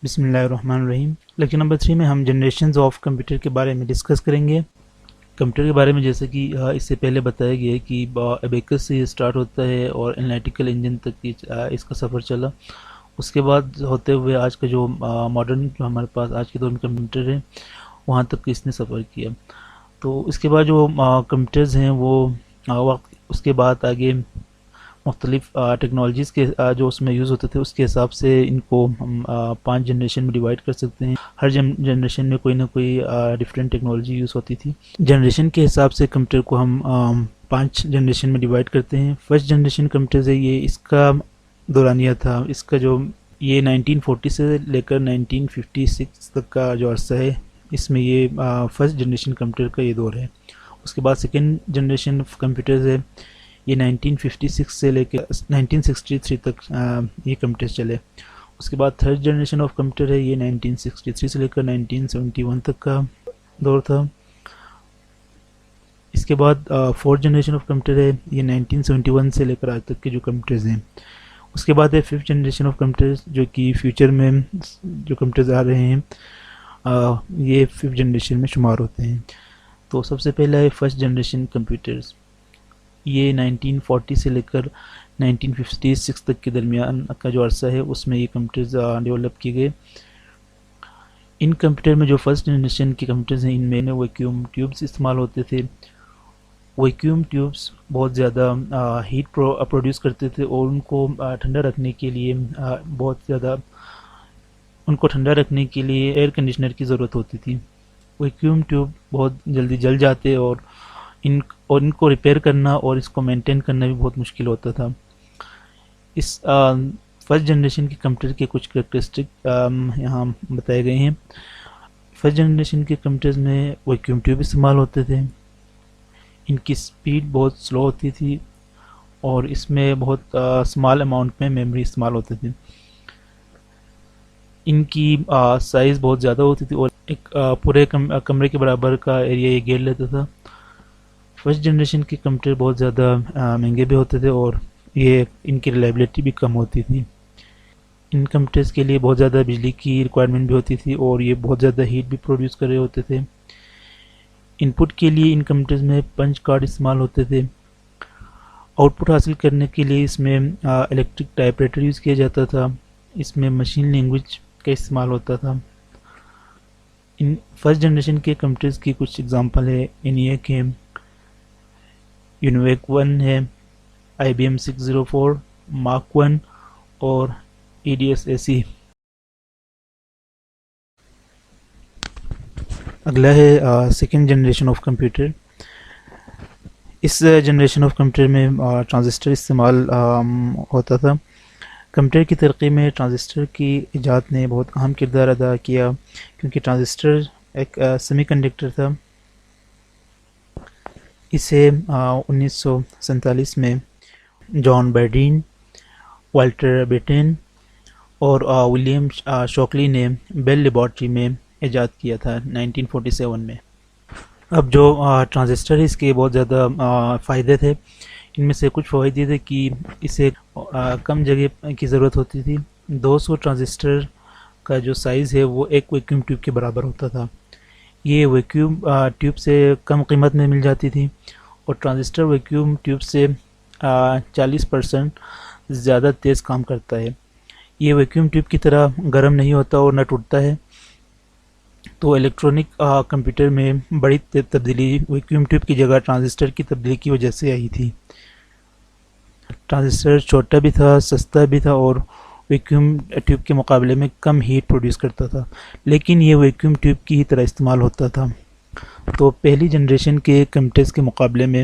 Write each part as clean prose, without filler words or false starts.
بسم اللہ الرحمن الرحیم۔ لیکچر نمبر 3 میں ہم جنریشنز آف کمپیوٹر کے بارے میں ڈسکس کریں گے۔ کمپیوٹر کے بارے میں جیسے کہ اس سے پہلے بتایا گیا ہے کہ ابیکس سے اسٹارٹ ہوتا ہے اور انالیٹیکل انجن تک اس کا سفر چلا۔ اس کے بعد ہوتے ہوئے آج کا جو ماڈرن جو ہمارے پاس آج کے دور میں کمپیوٹر ہے وہاں تک اس نے سفر کیا۔ تو اس کے بعد جو کمپیوٹرز ہیں وہ وقت اس کے بعد آگے مختلف ٹیکنالوجیز کے جو اس میں یوز ہوتے تھے اس کے حساب سے ان کو ہم 5 جنریشن میں ڈیوائڈ کر سکتے ہیں۔ ہر جنریشن میں کوئی نہ کوئی ڈفرینٹ ٹیکنالوجی یوز ہوتی تھی۔ جنریشن کے حساب سے کمپیوٹر کو ہم 5 جنریشن میں ڈیوائڈ کرتے ہیں۔ فرسٹ جنریشن کمپیوٹر ہے یہ، اس کا دورانیہ تھا، اس کا جو یہ 1940 سے لے کر 1956 تک کا جو عرصہ ہے اس میں یہ فرسٹ جنریشن کمپیوٹر کا یہ دور ہے۔ اس کے بعد سیکنڈ جنریشن کمپیوٹرز ہے، یہ 1956 سے لے کے 1963 تک یہ کمپیوٹر چلے۔ اس کے بعد تھرڈ جنریشن آف کمپیوٹر ہے، یہ 1963 سے لے کر 1971 تک کا دور تھا۔ اس کے بعد فورتھ جنریشن آف کمپیوٹر ہے، یہ 1971 سے لے کر آج تک کے جو کمپیوٹرز ہیں۔ اس کے بعد ہے ففتھ جنریشن آف کمپیوٹرز، جو کہ فیوچر میں جو کمپیوٹرز آ رہے ہیں یہ ففتھ جنریشن میں شمار ہوتے ہیں۔ تو سب سے پہلا ہے فرسٹ جنریشن کمپیوٹرز، یہ 1940 سے لے کر 1956 تک کے درمیان کا جو عرصہ ہے اس میں یہ کمپیوٹرز ڈیولپ کیے گئے۔ ان کمپیوٹر میں جو فرسٹ جنریشن کے کمپیوٹرز ہیں ان میں ویکیوم ٹیوبز استعمال ہوتے تھے۔ ویکیوم ٹیوبز بہت زیادہ ہیٹ پروڈیوس کرتے تھے اور ان کو ٹھنڈا رکھنے کے لیے بہت زیادہ ان کو ٹھنڈا رکھنے کے لیے ایئر کنڈیشنر کی ضرورت ہوتی تھی۔ ویکیوم ٹیوب بہت جلدی جل جاتے اور ان کو ریپیئر کرنا اور اس کو مینٹین کرنا بھی بہت مشکل ہوتا تھا۔ اس فرسٹ جنریشن کے کمپیوٹر کے کچھ کریکٹرسٹک یہاں بتائے گئے ہیں۔ فرسٹ جنریشن کے کمپیوٹرز میں ویکیوم ٹیوب استعمال ہوتے تھے، ان کی سپیڈ بہت سلو ہوتی تھی اور اس میں بہت اسمال اماؤنٹ میں میموری استعمال ہوتے تھے۔ ان کی سائز بہت زیادہ ہوتی تھی اور ایک پورے کمرے کے برابر کا ایریا یہ گھیر لیتا تھا۔ فرسٹ جنریشن کے کمپیوٹر بہت زیادہ مہنگے بھی ہوتے تھے اور یہ ان کی ریلائبلٹی بھی کم ہوتی تھی۔ ان کمپیوٹرز کے لیے بہت زیادہ بجلی کی ریکوائرمنٹ بھی ہوتی تھی اور یہ بہت زیادہ ہیٹ بھی پروڈیوس کر رہے ہوتے تھے۔ ان پٹ کے لیے ان کمپیوٹرز میں پنچ کارڈ استعمال ہوتے تھے۔ آؤٹ پٹ حاصل کرنے کے لیے اس میں الیکٹرک ٹائپ رائٹر یوز کیا جاتا تھا، اس میں مشین لینگویج کا استعمال ہوتا تھا۔ ان فرسٹ جنریشن کے کمپیوٹرز کی کچھ اگزامپل ہے ENIAC ہے، یونیویک 1 ہے، IBM 604، مارک 1 اور EDSAC۔ اگلا ہے سیکنڈ جنریشن آف کمپیوٹر۔ اس جنریشن آف کمپیوٹر میں ٹرانزسٹر استعمال ہوتا تھا۔ کمپیوٹر کی ترقی میں ٹرانزسٹر کی ایجاد نے بہت اہم کردار ادا کیا کیونکہ ٹرانزسٹر ایک سیمی کنڈکٹر تھا۔ اسے 1947 میں جان برڈین، والٹر بیٹن اور ولیم شوکلی نے بیل لیبارٹری میں ایجاد کیا تھا 1947 میں۔ اب جو ٹرانزسٹر ہے اس کے بہت زیادہ فائدے تھے، ان میں سے کچھ فوائد یہ تھے کہ اسے کم جگہ کی ضرورت ہوتی تھی۔ 200 ٹرانزسٹر کا جو سائز ہے وہ ایک ویکیوم ٹیوب کے برابر ہوتا تھا۔ یہ ویکیوم ٹیوب سے کم قیمت میں مل جاتی تھی اور ٹرانزسٹر ویکیوم ٹیوب سے 40% زیادہ تیز کام کرتا ہے۔ یہ ویکیوم ٹیوب کی طرح گرم نہیں ہوتا اور نہ ٹوٹتا ہے، تو الیکٹرونک کمپیوٹر میں بڑی تبدیلی ویکیوم ٹیوب کی جگہ ٹرانزسٹر کی تبدیلی کی وجہ سے آئی تھی۔ ٹرانزسٹر چھوٹا بھی تھا، سستا بھی تھا اور ویکیوم ٹیوب کے مقابلے میں کم ہیٹ پروڈیوس کرتا تھا، لیکن یہ ویکیوم ٹیوب کی ہی طرح استعمال ہوتا تھا۔ تو پہلی جنریشن کے کمپیوٹرز کے مقابلے میں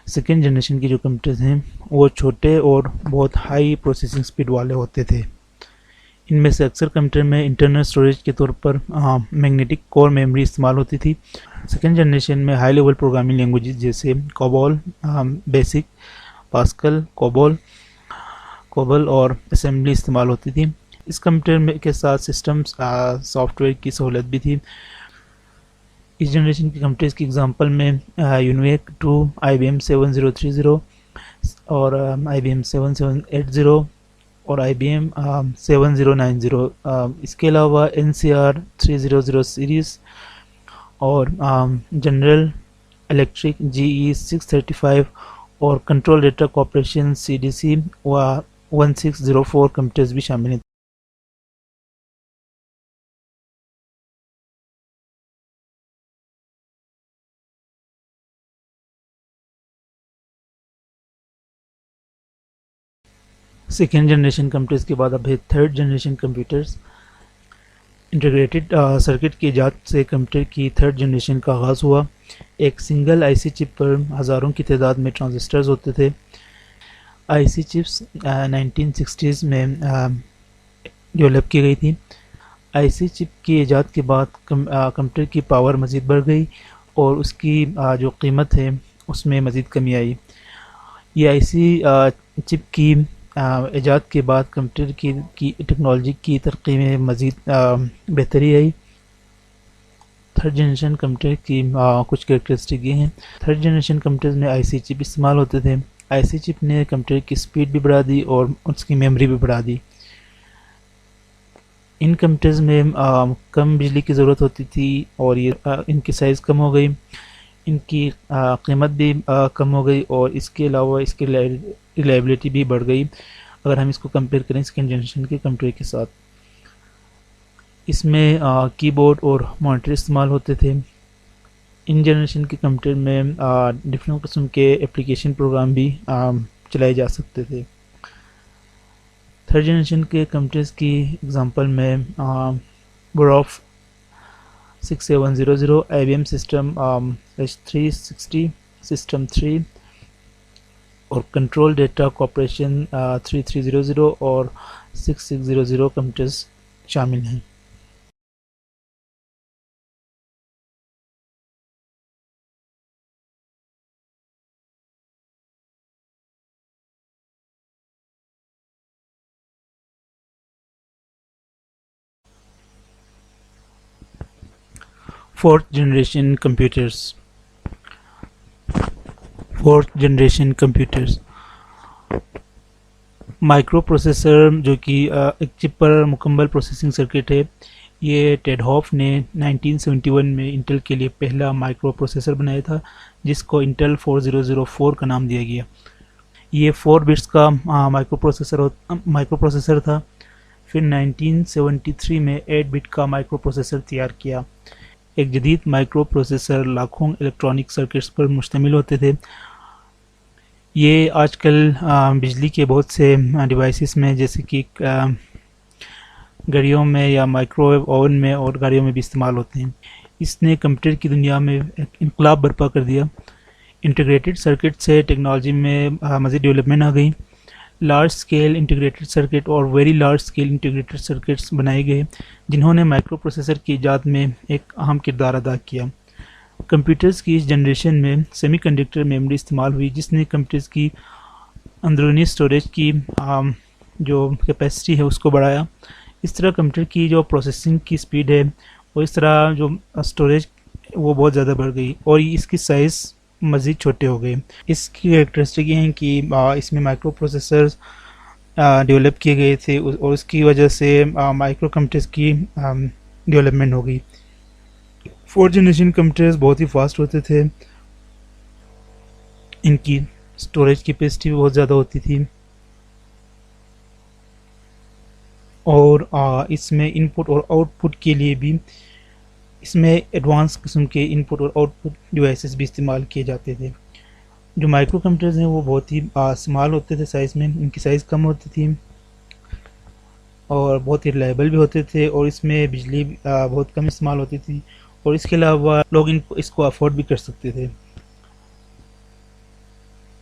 سیکنڈ جنریشن کے جو کمپیوٹرز ہیں وہ چھوٹے اور بہت ہائی پروسیسنگ سپیڈ والے ہوتے تھے۔ ان میں سے اکثر کمپیوٹر میں انٹرنل اسٹوریج کے طور پر میگنیٹک کور میموری استعمال ہوتی تھی۔ سیکنڈ جنریشن میں ہائی لیول پروگرامنگ لینگویجز جیسے کوبول، بیسک، پاسکل، کوبل اور اسمبلی استعمال ہوتی تھی۔ اس کمپیوٹر کے ساتھ سسٹم سافٹ ویئر کی سہولت بھی تھی۔ اس جنریشن کے کمپیوٹرز کی اگزامپل میں یونیویک 2، IBM 7030 اور IBM 7780 اور IBM 7090. اس کے علاوہ NCR 300 سیریز اور جنرل الیکٹرک GE 635 اور کنٹرول ڈیٹا کارپوریشن CDC و 1604 کمپیوٹرز بھی شامل ہیں. سیکنڈ جنریشن کمپیوٹرز کے بعد اب ہے third generation computers. Integrated circuit کی ایجاد سے کمپیوٹر کی تھرڈ جنریشن کا آغاز ہوا. ایک سنگل IC چپ پر ہزاروں کی تعداد میں ٹرانزسٹرز ہوتے تھے. IC چپس 1960s میں ڈیولپ کی گئی تھی. IC چپ کی ایجاد کے بعد کمپیوٹر کی پاور مزید بڑھ گئی اور اس کی جو قیمت ہے اس میں مزید کمی آئی. یہ IC چپ کی ایجاد کے بعد کمپیوٹر کی ٹیکنالوجی کی ترقی میں مزید بہتری آئی. تھرڈ جنریشن کمپیوٹر کی کچھ کریکٹرسٹک یہ ہیں. تھرڈ جنریشن کمپیوٹرز میں IC چپ استعمال ہوتے تھے. IC چپ نے کمپیوٹر کی سپیڈ بھی بڑھا دی اور اس کی میموری بھی بڑھا دی. ان کمپیوٹرز میں کم بجلی کی ضرورت ہوتی تھی اور یہ ان کی سائز کم ہو گئی، ان کی قیمت بھی کم ہو گئی اور اس کے علاوہ اس کی ریلائبلٹی بھی بڑھ گئی اگر ہم اس کو کمپیئر کریں سیکنڈ جنریشن کے کمپیوٹر کے ساتھ. اس میں کی بورڈ اور مانیٹر استعمال ہوتے تھے. ان جنریشن کے کمپیوٹر میں ڈفرینٹ قسم کے اپلیکیشن پروگرام بھی چلائے جا سکتے تھے. تھرڈ جنریشن کے کمپیوٹرز کی اگزامپل میں براف 6700، IBM سسٹم H360، سسٹم 3 اور کنٹرول ڈیٹا کارپوریشن 3300 اور 6600 کمپیوٹرز شامل ہیں. Fourth generation computers. Fourth generation computers microprocessor جو کہ ایک چپ پر مکمل پروسیسنگ سرکٹ ہے. یہ ٹیڈ ہوف نے 1971 میں انٹل کے لیے پہلا مائکرو پروسیسر بنایا تھا جس کو انٹل 4004 کا نام دیا گیا. یہ 4 بٹس کا مائکرو پروسیسر تھا. پھر 1973 میں 8 بٹ کا مائکرو پروسیسر تیار کیا. ایک جدید مائکرو پروسیسر لاکھوں الیکٹرانک سرکٹس پر مشتمل ہوتے تھے. یہ آج کل بجلی کے بہت سے ڈیوائسز میں جیسے کہ گھڑیوں میں یا مائکروویو اوون میں اور گاڑیوں میں بھی استعمال ہوتے ہیں. اس نے کمپیوٹر کی دنیا میں ایک انقلاب برپا کر دیا. انٹیگریٹڈ سرکٹ سے ٹیکنالوجی میں مزید ڈیولپمنٹ آ گئی. لارج سکیل انٹیگریٹڈ سرکٹ اور very large scale integrated circuits بنائے گئے جنہوں نے مائکرو پروسیسر کی ایجاد میں ایک اہم کردار ادا کیا. کمپیوٹرز کی اس جنریشن میں سیمی کنڈکٹر میموری استعمال ہوئی جس نے کمپیوٹرز کی اندرونی سٹوریج کی جو کیپیسٹی ہے اس کو بڑھایا. اس طرح کمپیوٹر کی جو پروسیسنگ کی سپیڈ ہے وہ اس طرح جو سٹوریج وہ بہت زیادہ بڑھ گئی اور اس کی سائز مزید چھوٹے ہو گئے. اس کی کریکٹرسٹک یہ ہیں کہ اس میں مائکرو پروسیسرز ڈیولپ کیے گئے تھے اور اس کی وجہ سے مائکرو کمپیوٹرز کی ڈیولپمنٹ ہو گئی. 4 جنریشن کمپیوٹرز بہت ہی فاسٹ ہوتے تھے. ان کی سٹوریج کیپیسٹی بھی بہت زیادہ ہوتی تھی اور اس میں ان پٹ اور آؤٹ پٹ کے لیے بھی اس میں ایڈوانس قسم کے ان پٹ اور آؤٹ پٹ ڈیوائسز بھی استعمال کیے جاتے تھے. جو مائکرو کمپیوٹرز ہیں وہ بہت ہی اسمال ہوتے تھے سائز میں. ان کی سائز کم ہوتی تھی اور بہت ہی ریلائبل بھی ہوتے تھے اور اس میں بجلی بہت کم استعمال ہوتی تھی اور اس کے علاوہ لوگ اس کو افورڈ بھی کر سکتے تھے.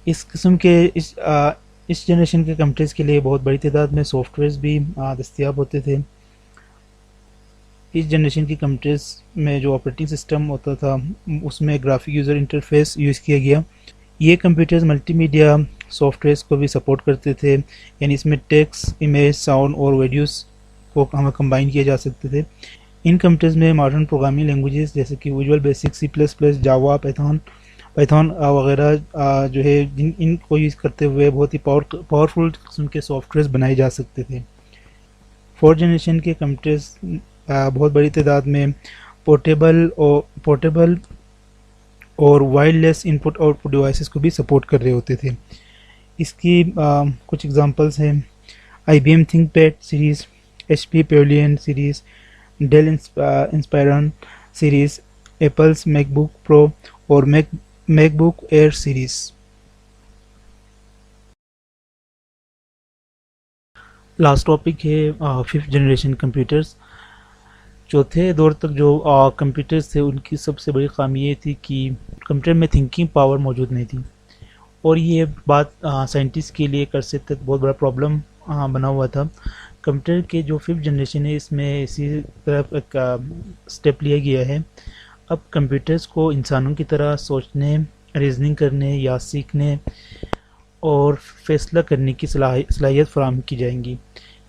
اس قسم کے اس جنریشن کے کمپیوٹرز کے لیے بہت بڑی تعداد میں سافٹ ویئرز بھی دستیاب ہوتے تھے. اس جنریشن کی کمپیوٹرز میں جو آپریٹنگ سسٹم ہوتا تھا اس میں گرافک یوزر انٹرفیس یوز کیا گیا. یہ computers multimedia softwares کو بھی سپورٹ کرتے تھے، یعنی اس میں ٹیکسٹ، امیج، ساؤنڈ اور ویڈیوز کو ہمیں کمبائن کیے جا سکتے تھے. ان کمپیوٹرز میں ماڈرن پروگرامنگ لینگویجز جیسے کہ Visual Basic, C++، Java, Python Python وغیرہ جو ہے ان کو یوز کرتے ہوئے بہت ہی پاورفل قسم کے سافٹ ویئرز بنائے جا سکتے تھے. 4th جنریشن کے کمپیوٹرز بہت بڑی تعداد میں پورٹیبل اور وائرلیس ان پٹ آؤٹ پٹ ڈیوائسز کو بھی سپورٹ کر رہے ہوتے تھے. اس کی کچھ ایگزامپلس ہیں: I B M ThinkPad series, H P Pavilion series, Dell Inspiron series, Apple's MacBook Pro اور MacBook Air series. Last topic ہے 5th جنریشن کمپیوٹرز. چوتھے دور تک جو کمپیوٹرز تھے ان کی سب سے بڑی خامی یہ تھی کہ کمپیوٹر میں تھنکنگ پاور موجود نہیں تھی، اور یہ بات سائنٹسٹ کے لیے ایک عرصے تک بہت بڑا پرابلم بنا ہوا تھا. کمپیوٹر کے جو 5th جنریشن ہے اس میں اسی طرف ایک سٹیپ لیا گیا ہے. اب کمپیوٹرز کو انسانوں کی طرح سوچنے، ریزننگ کرنے یا سیکھنے اور فیصلہ کرنے کی صلاحیت فراہم کی جائیں گی.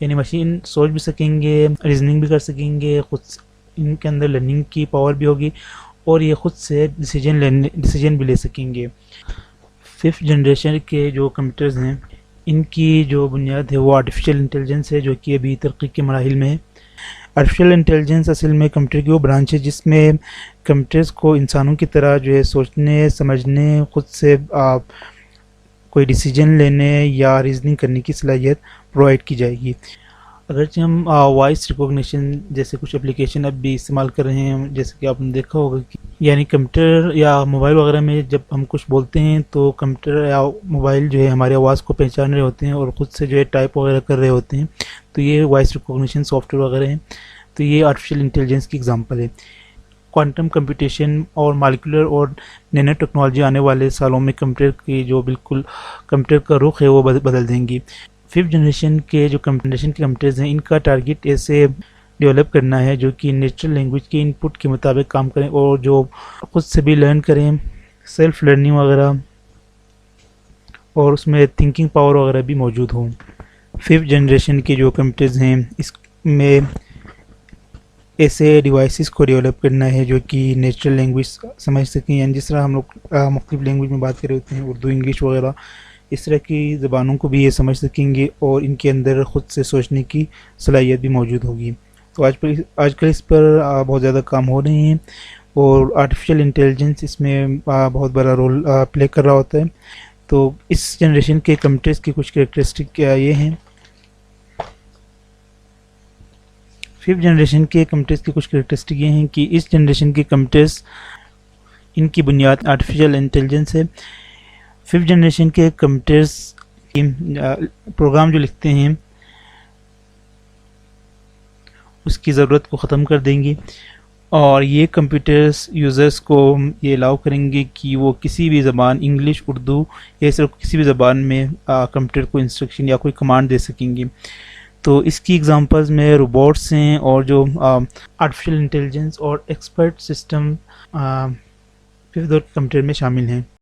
یعنی مشین سوچ بھی سکیں گے، ریزننگ بھی کر سکیں گے، خود ان کے اندر لرننگ کی پاور بھی ہوگی اور یہ خود سے ڈیسیجن بھی لے سکیں گے. 5th جنریشن کے جو کمپیوٹرز ہیں ان کی جو بنیاد ہے وہ آرٹیفیشیل انٹیلیجنس ہے، جو کہ ابھی ترقی کے مراحل میں ہے. آرٹیفیشیل انٹیلیجنس اصل میں کمپیوٹر کی وہ برانچ ہے جس میں کمپیوٹرز کو انسانوں کی طرح جو ہے سوچنے، سمجھنے، خود سے کوئی ڈیسیجن لینے یا ریزننگ کرنے کی صلاحیت پرووائڈ کی جائے گی. اگرچہ ہم وائس ریکوگنیشن جیسے کچھ اپلیکیشن اب بھی استعمال کر رہے ہیں، جیسے کہ آپ نے دیکھا ہوگا کہ یعنی کمپیوٹر یا موبائل وغیرہ میں جب ہم کچھ بولتے ہیں تو کمپیوٹر یا موبائل جو ہے ہماری آواز کو پہچان رہے ہوتے ہیں اور خود سے جو ہے ٹائپ وغیرہ کر رہے ہوتے ہیں، تو یہ وائس ریکوگنیشن سافٹ ویئر وغیرہ ہیں. تو یہ آرٹیفیشیل انٹیلیجنس کی اگزامپل ہے. کوانٹم کمپیوٹیشن اور مالیکولر اور نینو ٹیکنالوجی آنے والے سالوں میں کمپیوٹر کی جو بالکل کمپیوٹر کا رخ ہے وہ بدل دیں گی. 5th جنریشن کے جو کمپیوٹرز ہیں ان کا ٹارگٹ ایسے ڈیولپ کرنا ہے جو کہ نیچرل لینگویج کے ان پٹ کے مطابق کام کریں اور جو خود سے بھی لرن کریں، سیلف لرننگ وغیرہ، اور اس میں تھنکنگ پاور وغیرہ بھی موجود ہوں. 5th جنریشن کے جو کمپیوٹرز ہیں اس میں ایسے ڈیوائسز کو ڈیولپ کرنا ہے جو کہ نیچرل لینگویج سمجھ سکیں، یعنی جس طرح ہم لوگ مختلف لینگویج میں بات کر رہے ہوتے ہیں، اردو، انگلش وغیرہ، اس طرح کی زبانوں کو بھی یہ سمجھ سکیں گے اور ان کے اندر خود سے سوچنے کی صلاحیت بھی موجود ہوگی. تو آج کل اس پر بہت زیادہ کام ہو رہے ہیں اور آرٹیفیشیل انٹیلیجنس اس میں بہت بڑا رول پلے کر رہا ہوتا ہے. تو اس جنریشن کے کمپیوٹرز کی کچھ کریکٹرسٹک یہ ہیں. 5th جنریشن کے کمپیوٹرز کی کچھ کریکٹرسٹک یہ ہیں کہ اس جنریشن کے کمپیوٹرز ان کی بنیاد آرٹیفیشیل انٹیلیجنس ہے. 5th جنریشن کے کمپیوٹرز پروگرام جو لکھتے ہیں اس کی ضرورت کو ختم کر دیں گی، اور یہ کمپیوٹرز یوزرز کو یہ الاؤ کریں گے کہ وہ کسی بھی زبان، انگلش، اردو یا صرف کسی بھی زبان میں کمپیوٹر کو انسٹرکشن یا کوئی کمانڈ دے سکیں گے. تو اس کی ایگزامپلز میں روبوٹس ہیں اور جو آرٹیفیشیل انٹیلیجنس اور ایکسپرٹ سسٹم 5th دور کے کمپیوٹر میں شامل ہیں.